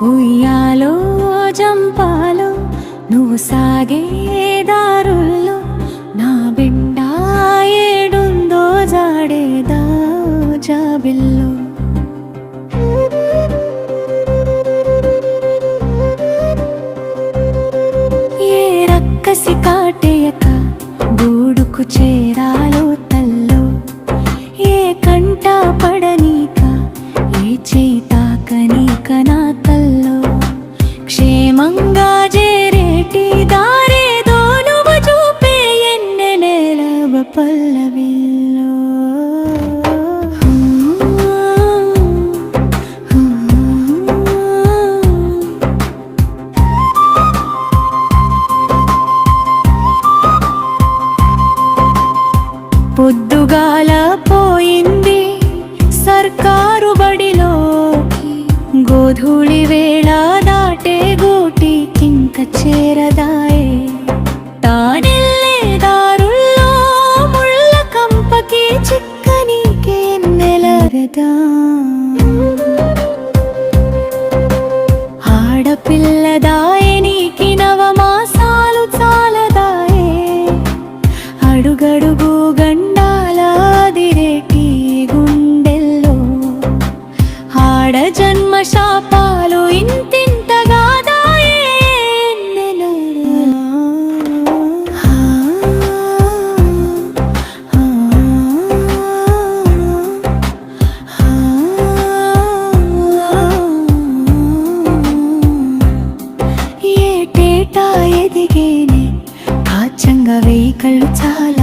ఉయ్యాలో జంపాలో నువ్వు సాగే దారుల్లో నా బిడ్డ ఏడుందో జాడేదా జాబిల్లో. ఏ రక్కసి కాటేయక గూడుకు చేరాలో తల్లో, ఏ కంట పడనీక ఏ చేతాకనీక నా కల్లో. క్షేమంగా చేరేటి దారేదో నువ్వు చూపే ఎన్నెనేల పల్లవిల్లో. పొద్దుగాల పోయింది సర్కారు బడిలోకి, గోధూళి వేళ దాటే గూటికింక చేరదాయే. తానెళ్ళే దారుల్లో ముళ్ళ కంపకి చిక్కనీకే నెలరదా. ఆడపిల్లదాయే నీకి నవమాసాలు చాలదాయే. అడుగడుగు గండాలాదిరేటి గుండెల్లో ఆడ జన్మ శాపాలు ఇంతింతగా దాయే. ఏటేటా ఎదిగేనే కాచంగా వేయి కళ్ళు చాలా